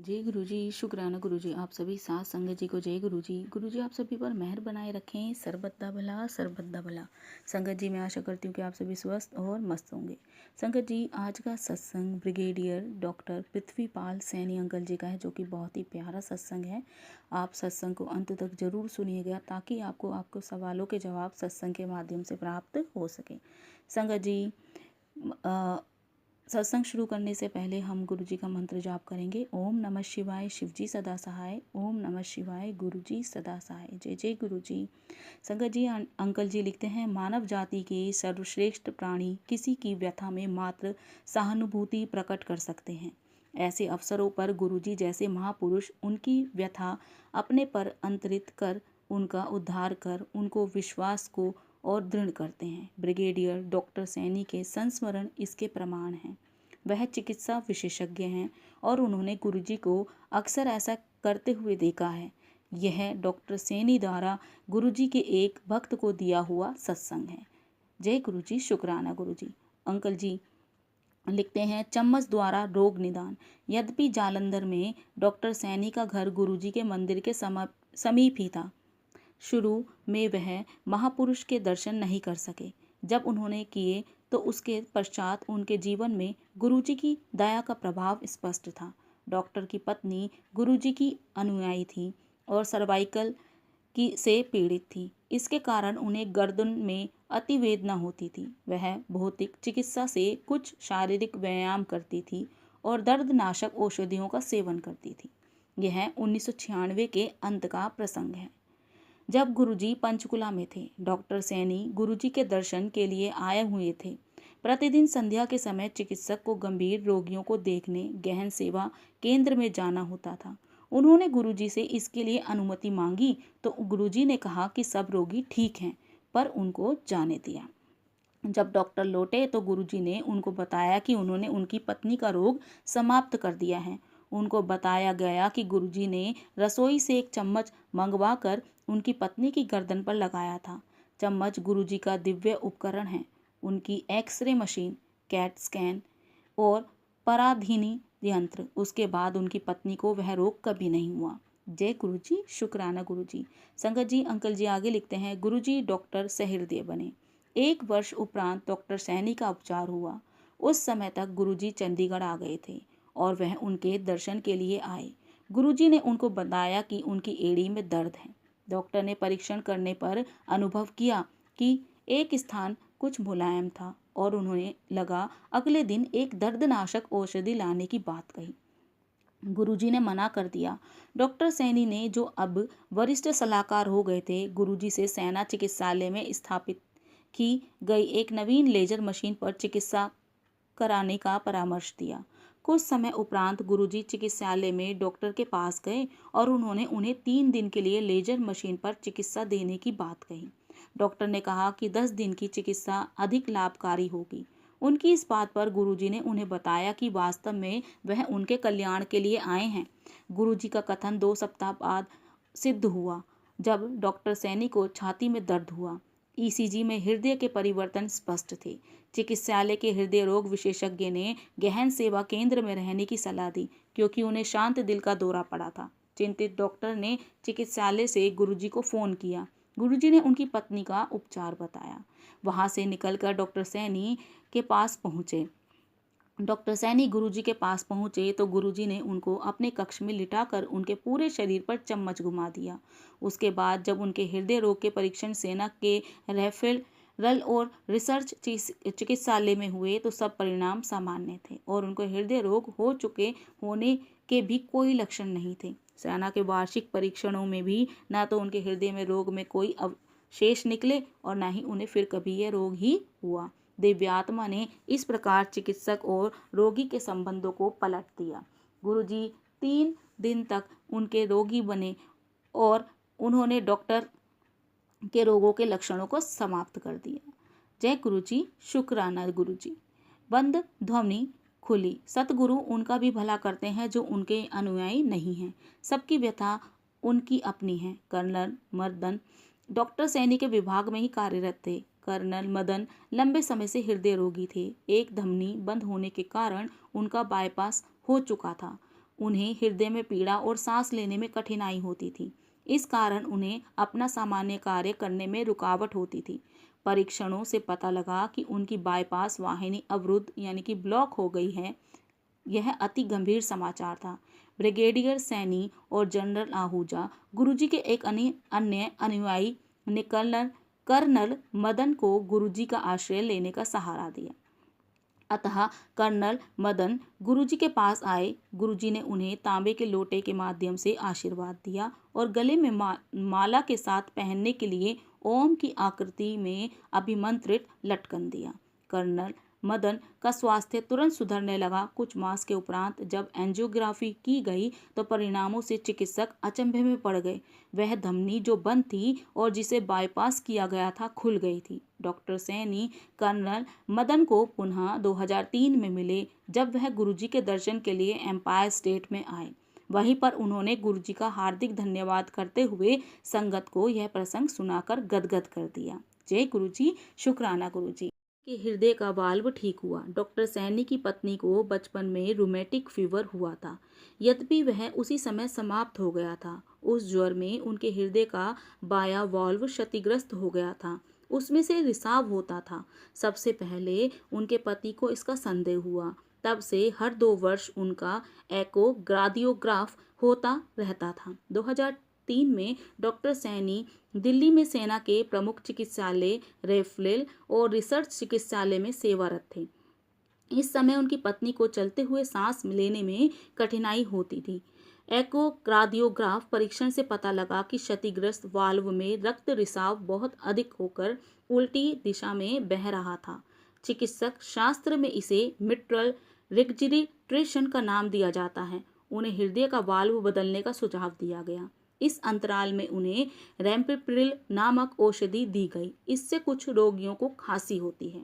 जय गुरु जी, शुक्राना गुरु जी। आप सभी साथ संगत जी को जय गुरु जी। गुरु जी आप सभी पर मेहर बनाए रखें, सर्वदा भला सर्वदा भला। संगत जी मैं आशा करती हूँ कि आप सभी स्वस्थ और मस्त होंगे। संगत जी आज का सत्संग brigadier doctor Prithvipal Saini uncle ji का है, जो कि बहुत ही प्यारा सत्संग है। आप सत्संग को अंत तक जरूर सुनिएगा ताकि आपको सवालों के जवाब सत्संग के माध्यम से प्राप्त हो सके। संगत जी सत्संग शुरू करने से पहले हम गुरु जी का मंत्र जाप करेंगे। ओम नमः शिवाय, शिवजी सदा सहाय। ओम नमः शिवाय, गुरु जी सदा सहाय। जय जय गुरु जी। संगत जी अंकल जी लिखते हैं, मानव जाति के सर्वश्रेष्ठ प्राणी किसी की व्यथा में मात्र सहानुभूति प्रकट कर सकते हैं। ऐसे अवसरों पर गुरु जी जैसे महापुरुष उनकी व्यथा अपने पर अंतरित कर उनका उद्धार कर उनको विश्वास को और दृढ़ करते हैं। ब्रिगेडियर डॉक्टर सैनी के संस्मरण इसके प्रमाण हैं। वह चिकित्सा विशेषज्ञ हैं और उन्होंने गुरुजी को अक्सर ऐसा करते हुए देखा है। यह डॉक्टर सैनी द्वारा गुरुजी के एक भक्त को दिया हुआ सत्संग है। जय गुरुजी, शुक्राना गुरुजी। अंकल जी लिखते हैं, चम्मच द्वारा रोग निदान। यद्यपि जालंधर में डॉक्टर सैनी का घर गुरुजी के मंदिर के समीप ही था, शुरू में वह महापुरुष के दर्शन नहीं कर सके। जब उन्होंने किए तो उसके पश्चात उनके जीवन में गुरुजी की दया का प्रभाव स्पष्ट था। डॉक्टर की पत्नी गुरुजी की अनुयायी थी और सर्वाइकल की से पीड़ित थी। इसके कारण उन्हें गर्दन में अति वेदना होती थी। वह भौतिक चिकित्सा से कुछ शारीरिक व्यायाम करती थी और दर्दनाशक औषधियों का सेवन करती थी। यह 1996 के अंत का प्रसंग है, जब गुरुजी पंचकुला में थे। डॉक्टर सैनी गुरुजी के दर्शन के लिए आए हुए थे। प्रतिदिन संध्या के समय चिकित्सक को गंभीर रोगियों को देखने गहन सेवा केंद्र में जाना होता था। उन्होंने गुरुजी से इसके लिए अनुमति मांगी तो गुरुजी ने कहा कि सब रोगी ठीक हैं, पर उनको जाने दिया। जब डॉक्टर लौटे तो गुरुजी ने उनको बताया कि उन्होंने उनकी पत्नी का रोग समाप्त कर दिया है। उनको बताया गया कि गुरुजी ने रसोई से एक चम्मच मंगवा कर उनकी पत्नी की गर्दन पर लगाया था। चम्मच गुरुजी का दिव्य उपकरण है। उनकी एक्सरे मशीन, कैट स्कैन और पराधीनी यंत्र। उसके बाद उनकी पत्नी को वह रोग कभी नहीं हुआ। जय गुरुजी, शुक्राना गुरुजी। संगत जी अंकल जी आगे लिखते हैं, गुरुजी डॉक्टर सहृदय बने। 1 वर्ष उपरांत डॉक्टर सैनी का उपचार हुआ। उस समय तक गुरुजी चंडीगढ़ आ गए थे और वह उनके दर्शन के लिए आए। गुरुजी ने उनको बताया कि उनकी एड़ी में दर्द है। डॉक्टर ने परीक्षण करने पर अनुभव किया कि एक स्थान कुछ मुलायम था और उन्हें लगा अगले दिन एक दर्दनाशक औषधि लाने की बात कही। गुरुजी ने मना कर दिया। डॉक्टर सैनी ने, जो अब वरिष्ठ सलाहकार हो गए थे, गुरुजी से सेना चिकित्सालय में स्थापित की गई एक नवीन लेजर मशीन पर चिकित्सा कराने का परामर्श दिया। कुछ समय उपरांत गुरुजी चिकित्सालय में डॉक्टर के पास गए और उन्होंने उन्हें 3 दिन के लिए लेजर मशीन पर चिकित्सा देने की बात कही। डॉक्टर ने कहा कि 10 दिन की चिकित्सा अधिक लाभकारी होगी। उनकी इस बात पर गुरुजी ने उन्हें बताया कि वास्तव में वह उनके कल्याण के लिए आए हैं। गुरुजी का कथन 2 सप्ताह बाद सिद्ध हुआ, जब डॉक्टर सैनी को छाती में दर्द हुआ। ईसीजी में हृदय के परिवर्तन स्पष्ट थे। चिकित्सालय के हृदय रोग विशेषज्ञ ने गहन सेवा केंद्र में रहने की सलाह दी, क्योंकि उन्हें शांत दिल का दौरा पड़ा था। चिंतित डॉक्टर ने चिकित्सालय से गुरुजी को फोन किया। गुरुजी ने उनकी पत्नी का उपचार बताया। वहां से निकलकर डॉक्टर सैनी के पास पहुंचे। डॉक्टर सैनी गुरुजी के पास पहुंचे तो गुरुजी ने उनको अपने कक्ष में लिटाकर उनके पूरे शरीर पर चम्मच घुमा दिया। उसके बाद जब उनके हृदय रोग के परीक्षण सेना के रेफरल और रिसर्च चिकित्सालय में हुए तो सब परिणाम सामान्य थे और उनको हृदय रोग हो चुके होने के भी कोई लक्षण नहीं थे। सेना के वार्षिक परीक्षणों में भी ना तो उनके हृदय में रोग में कोई अवशेष निकले और ना ही उन्हें फिर कभी यह रोग ही हुआ। दिव्यात्मा ने इस प्रकार चिकित्सक और रोगी के संबंधों को पलट दिया। गुरुजी 3 दिन तक उनके रोगी बने और उन्होंने डॉक्टर के रोगों के लक्षणों को समाप्त कर दिया। जय गुरुजी, शुक्राना गुरुजी। बंद ध्वनि खुली। सतगुरु उनका भी भला करते हैं जो उनके अनुयायी नहीं हैं। सबकी व्यथा उनकी अपनी है। कर्नल मदन डॉक्टर सैनी के विभाग में ही कार्यरत थे। कर्नल मदन लंबे समय से हृदय रोगी थे। एक धमनी बंद होने के कारण उनका बाईपास हो चुका था। उन्हें हृदय में पीड़ा और सांस लेने में कठिनाई होती थी। इस कारण उन्हें अपना सामान्य कार्य करने में रुकावट होती थी। परीक्षणों से पता लगा कि उनकी बाईपास वाहिनी अवरुद्ध यानी कि ब्लॉक हो गई है। यह अति गंभीर समाचार था। ब्रिगेडियर सैनी और जनरल आहूजा, गुरुजी के एक अन्य अनुयायी ने कर्नल मदन को गुरुजी का आश्रय लेने का सहारा दिया। अतः कर्नल मदन गुरुजी के पास आए। गुरुजी ने उन्हें तांबे के लोटे के माध्यम से आशीर्वाद दिया और गले में माला के साथ पहनने के लिए ओम की आकृति में अभिमंत्रित लटकन दिया। कर्नल मदन का स्वास्थ्य तुरंत सुधरने लगा। कुछ मास के उपरांत जब एंजियोग्राफी की गई तो परिणामों से चिकित्सक अचंभे में पड़ गए। वह धमनी जो बंद थी और जिसे बाईपास किया गया था खुल गई थी। डॉक्टर सैनी कर्नल मदन को पुनः 2003 में मिले, जब वह गुरुजी के दर्शन के लिए एम्पायर स्टेट में आए। वहीं पर उन्होंने गुरुजी का हार्दिक धन्यवाद करते हुए संगत को यह प्रसंग सुनाकर गदगद कर दिया। जय गुरुजी, शुक्राना गुरुजी। के हृदय का वाल्व ठीक हुआ। डॉक्टर सैनी की पत्नी को बचपन में रूमेटिक फीवर हुआ था, यद्यपि वह उसी समय समाप्त हो गया था। उस ज्वर में उनके हृदय का बायां वाल्व क्षतिग्रस्त हो गया था, उसमें से रिसाव होता था। सबसे पहले उनके पति को इसका संदेह हुआ। तब से हर 2 वर्ष उनका एकोग्रादियोग्राफ होता रहता था। 2003 में डॉक्टर सैनी दिल्ली में सेना के प्रमुख चिकित्सालय रेफरेल और रिसर्च चिकित्सालय में सेवारत थे। इस समय उनकी पत्नी को चलते हुए सांस लेने में कठिनाई होती थी। एकोग्रादियोग्राफ परीक्षण से पता लगा कि क्षतिग्रस्त वाल्व में रक्त रिसाव बहुत अधिक होकर उल्टी दिशा में बह रहा था। चिकित्सक शास्त्र में इसे मिट्रल रिगजिटेशन का नाम दिया जाता है। उन्हें हृदय का वाल्व बदलने का सुझाव दिया गया। इस अंतराल में उन्हें रैम्पिप्रिल नामक औषधि दी गई। इससे कुछ रोगियों को खांसी होती है।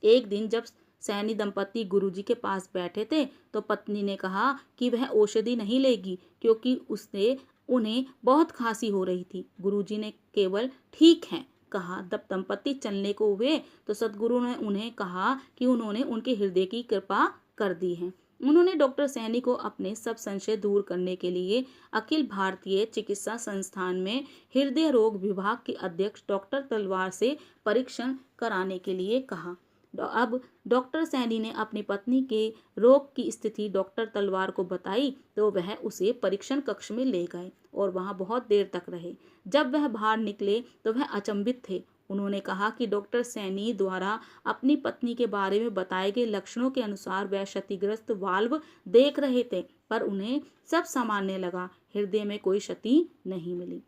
एक दिन जब सैनी दंपति गुरुजी के पास बैठे थे तो पत्नी ने कहा कि वह औषधि नहीं लेगी क्योंकि उससे उन्हें बहुत खांसी हो रही थी। गुरुजी ने केवल ठीक है कहा। जब दंपति चलने को हुए तो सदगुरु ने उन्हें कहा कि उन्होंने उनके हृदय की कृपा कर दी है। उन्होंने डॉक्टर सैनी को अपने सब संशय दूर करने के लिए अखिल भारतीय चिकित्सा संस्थान में हृदय रोग विभाग के अध्यक्ष डॉक्टर तलवार से परीक्षण कराने के लिए कहा। अब डॉक्टर सैनी ने अपनी पत्नी के रोग की स्थिति डॉक्टर तलवार को बताई तो वह उसे परीक्षण कक्ष में ले गए और वहां बहुत देर तक रहे। जब वह बाहर निकले तो वह अचंभित थे। उन्होंने कहा कि डॉक्टर सैनी द्वारा अपनी पत्नी के बारे में बताए गए लक्षणों के अनुसार वह क्षतिग्रस्त वाल्व देख रहे थे, पर उन्हें सब सामान्य लगा। हृदय में कोई क्षति नहीं मिली।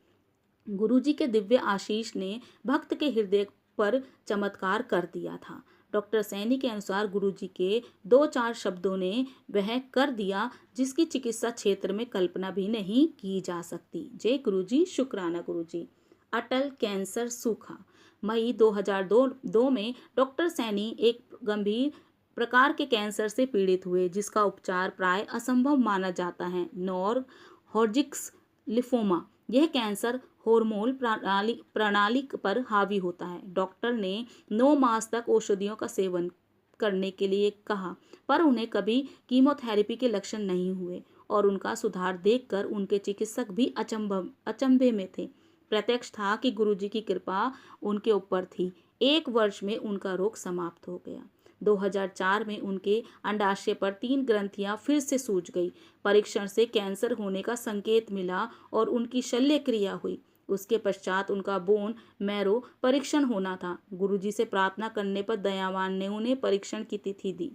गुरुजी के दिव्य आशीष ने भक्त के हृदय पर चमत्कार कर दिया था। डॉक्टर सैनी के अनुसार गुरुजी के 2-4 शब्दों ने वह कर दिया जिसकी चिकित्सा क्षेत्र में कल्पना भी नहीं की जा सकती। जय गुरुजी, शुक्राना गुरुजी। अटल कैंसर सूखा। मई 2002 में डॉक्टर सैनी एक गंभीर प्रकार के कैंसर से पीड़ित हुए जिसका उपचार प्राय असंभव माना जाता है। नॉन हॉडजिक्स लिफोमा। यह कैंसर हार्मोन प्रणाली पर हावी होता है। डॉक्टर ने 9 मास तक औषधियों का सेवन करने के लिए कहा, पर उन्हें कभी कीमोथेरेपी के लक्षण नहीं हुए और उनका सुधार देखकर उनके चिकित्सक भी अचंभे में थे। प्रत्यक्ष था कि गुरुजी की कृपा उनके ऊपर थी। 1 वर्ष में उनका रोग समाप्त हो गया। 2004 में उनके अंडाशय पर 3 ग्रंथियां फिर से सूज गई। परीक्षण से कैंसर होने का संकेत मिला और उनकी शल्य क्रिया हुई। उसके पश्चात उनका बोन मैरो परीक्षण होना था। गुरुजी से प्रार्थना करने पर दयावान ने उन्हें परीक्षण की तिथि दी।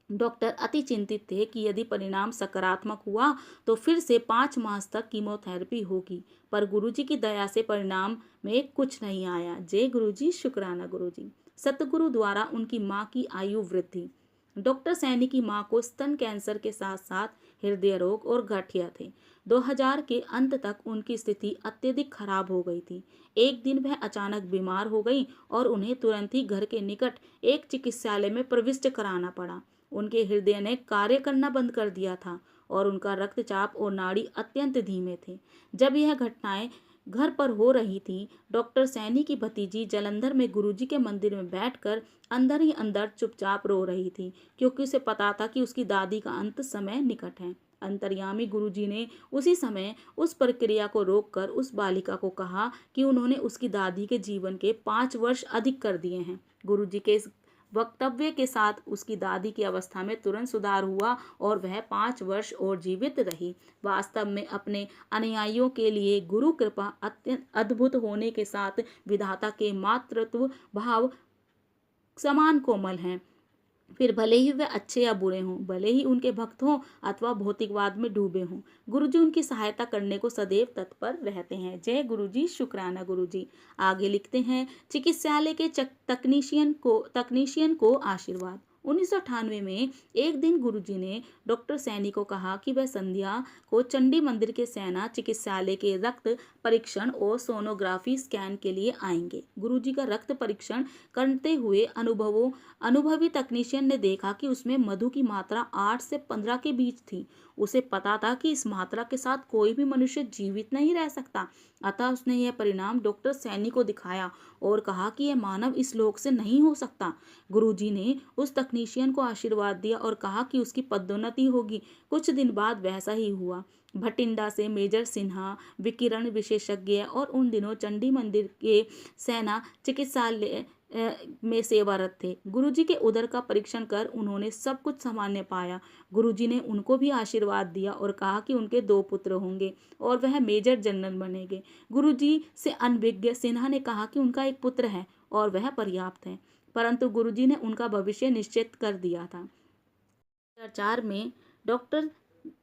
डॉक्टर अति चिंतित थे कि यदि परिणाम सकारात्मक हुआ तो फिर से 5 मास तक कीमोथेरेपी होगी, पर गुरुजी की दया से परिणाम में कुछ नहीं आया। जय गुरुजी, शुक्राना गुरुजी। सतगुरु द्वारा उनकी मां की आयु वृद्धि। डॉक्टर सैनी की मां को स्तन कैंसर के साथ साथ हृदय रोग और गठिया थे। 2000 के अंत तक उनकी स्थिति अत्यधिक खराब हो गई थी। एक दिन वह अचानक बीमार हो गई और उन्हें तुरंत ही घर के निकट एक चिकित्सालय में प्रविष्ट कराना पड़ा। उनके हृदय ने कार्य करना बंद कर दिया था और उनका रक्तचाप और नाड़ी अत्यंत धीमे थे। जब यह घटनाएं घर पर हो रही थी, डॉक्टर सैनी की भतीजी जालंधर में गुरुजी के मंदिर में बैठकर अंदर ही अंदर चुपचाप रो रही थी, क्योंकि उसे पता था कि उसकी दादी का अंत समय निकट है। अंतर्यामी गुरुजी ने उसी समय उस प्रक्रिया को रोककर उस बालिका को कहा कि उन्होंने उसकी दादी के जीवन के 5 वर्ष अधिक कर दिए हैं। गुरुजी के इस वक्तव्य के साथ उसकी दादी की अवस्था में तुरंत सुधार हुआ और वह 5 वर्ष और जीवित रही। वास्तव में अपने अनुयायियों के लिए गुरु कृपा अत्यंत अद्भुत होने के साथ विधाता के मातृत्व भाव समान कोमल हैं। फिर भले ही वे अच्छे या बुरे हों, भले ही उनके भक्त हों अथवा भौतिकवाद में डूबे हों, गुरुजी उनकी सहायता करने को सदैव तत्पर रहते हैं। जय गुरुजी, शुक्राना गुरुजी। आगे लिखते हैं, चिकित्सालय के तकनीशियन को आशीर्वाद। 1998 में एक दिन गुरुजी ने डॉक्टर सैनी को कहा कि वह संध्या को चंडी मंदिर के सेना चिकित्सालय के रक्त परीक्षण और सोनोग्राफी स्कैन के लिए आएंगे। गुरुजी का रक्त परीक्षण करते हुए अनुभवी तकनीशियन ने देखा कि उसमें मधु की मात्रा 8 से 15 के बीच थी। उसे पता था कि इस मात्रा के साथ कोई भी मनुष्य जीवित नहीं रह सकता। अतः उसने यह परिणाम डॉक्टर सैनी को दिखाया और कहा कि यह मानव इस लोक से नहीं हो सकता। गुरुजी ने उस तकनीशियन को आशीर्वाद दिया और कहा कि उसकी पदोन्नति होगी। कुछ दिन बाद वैसा ही हुआ। भटिंडा से मेजर सिन्हा विकिरण विशेषज्ञ और उन दिनों चंडी मंदिर के सेना चिकित्सालय में सेवारत थे। गुरुजी के उदर का परीक्षण कर उन्होंने सब कुछ सामान्य पाया। गुरुजी ने उनको भी आशीर्वाद दिया और कहा कि उनके 2 पुत्र होंगे और वह मेजर जनरल बनेंगे। गुरुजी से अनभिज्ञ सिन्हा ने कहा कि उनका एक पुत्र है और वह पर्याप्त है, परंतु गुरुजी ने उनका भविष्य निश्चित कर दिया था। 2004 में डॉक्टर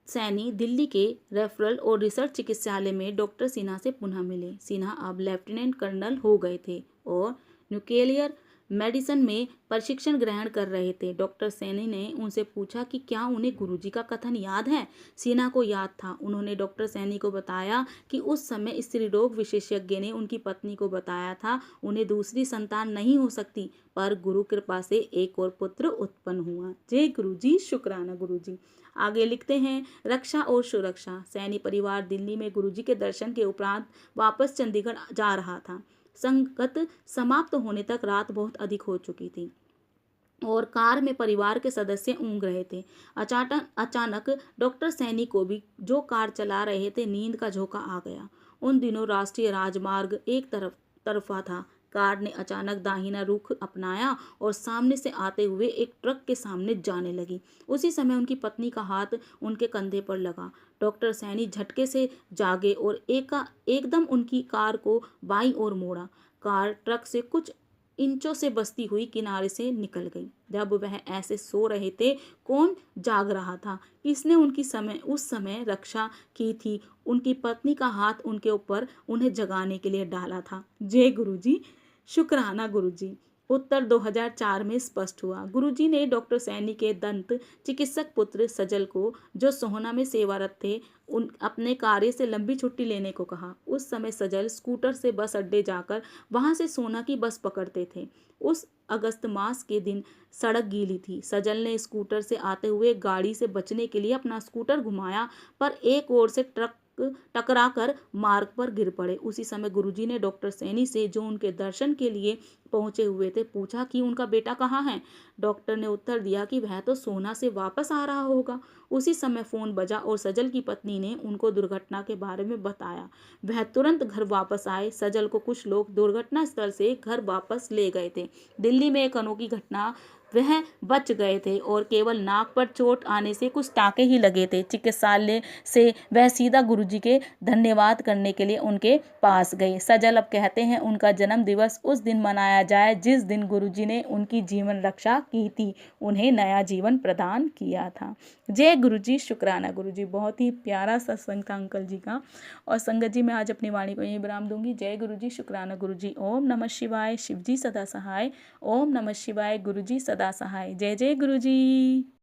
सैनी दिल्ली के रेफरल और रिसर्च चिकित्सालय में डॉक्टर सिन्हा से पुनः मिले। सिन्हा अब लेफ्टिनेंट कर्नल हो गए थे और न्यूक्लियर मेडिसिन में प्रशिक्षण ग्रहण कर रहे थे। डॉक्टर सैनी ने उनसे पूछा कि क्या उन्हें गुरुजी का कथन याद है। सिन्हा को याद था। उन्होंने डॉक्टर सैनी को बताया कि उस समय स्त्री रोग विशेषज्ञ ने उनकी पत्नी को बताया था उन्हें दूसरी संतान नहीं हो सकती, पर गुरु कृपा से एक और पुत्र उत्पन्न हुआ। जय गुरुजी, शुक्राना गुरुजी। आगे लिखते हैं, रक्षा और सुरक्षा। सैनी परिवार दिल्ली में गुरुजी के दर्शन के उपरांत वापस चंडीगढ़ जा रहा था। संगत समाप्त होने तक रात बहुत अधिक हो चुकी थी और कार में परिवार के सदस्य ऊँघ रहे थे। अचानक डॉक्टर सैनी को भी, जो कार चला रहे थे, नींद का झोंका आ गया। उन दिनों राष्ट्रीय राजमार्ग एक तरफा था। कार ने अचानक दाहिना रुख अपनाया और सामने से आते हुए एक ट्रक के सामने जाने लगी। उसी समय उनकी पत्नी का हाथ उनके कंधे पर लगा। डॉक्टर सैनी झटके से जागे और एकदम उनकी कार को बाईं ओर मोड़ा। कार ट्रक से कुछ इंचों से बसती हुई किनारे से निकल गई। जब वह ऐसे सो रहे थे, कौन जाग रहा था? किसने उस समय रक्षा की थी? उनकी पत्नी का हाथ उनके ऊपर उन्हें जगाने के लिए डाला था। जय गुरुजी, शुक्राना गुरुजी। उत्तर 2004 में स्पष्ट हुआ। गुरुजी ने डॉक्टर सैनी के दंत चिकित्सक पुत्र सजल को, जो सोहना में सेवारत थे, अपने कार्य से लंबी छुट्टी लेने को कहा। उस समय सजल स्कूटर से बस अड्डे जाकर वहां से सोहना की बस पकड़ते थे। उस अगस्त मास के दिन सड़क गीली थी। सजल ने स्कूटर से आते हुए गाड़ी से बचने के लिए अपना स्कूटर घुमाया, पर एक ओर से ट्रक टकराकर मार्ग पर गिर पड़े। उसी समय गुरुजी ने डॉक्टर सैनी से, जो उनके दर्शन के लिए पहुंचे हुए थे, पूछा कि उनका बेटा कहाँ है। डॉक्टर ने उत्तर दिया कि वह तो सोहना से वापस आ रहा होगा। उसी समय फोन बजा और सजल की पत्नी ने उनको दुर्घटना के बारे में बताया। वह तुरंत घर वापस आए। सजल को कुछ लोग दुर्घटना स्थल से घर वापस ले गए थे। दिल्ली में एक अनोखी घटना, वह बच गए थे और केवल नाक पर चोट आने से कुछ टाँके ही लगे थे। चिकित्सालय से वह सीधा गुरुजी के धन्यवाद करने के लिए उनके पास गए। सजल अब कहते हैं उनका जन्म दिवस उस दिन मनाया जाए जिस दिन गुरुजी ने उनकी जीवन रक्षा की थी, उन्हें नया जीवन प्रदान किया था। जय गुरुजी, शुक्राना गुरुजी। बहुत ही प्यारा सत्संग था अंकल जी का। और संगत जी, मैं आज अपनी वाणी को यहीं विराम दूंगी। जय गुरुजी, शुक्राना गुरुजी। ओम नमः शिवाय, शिवजी सदा सहाय। ओम नमः शिवाय, गुरुजी सदा सहाय। जय जय गुरुजी।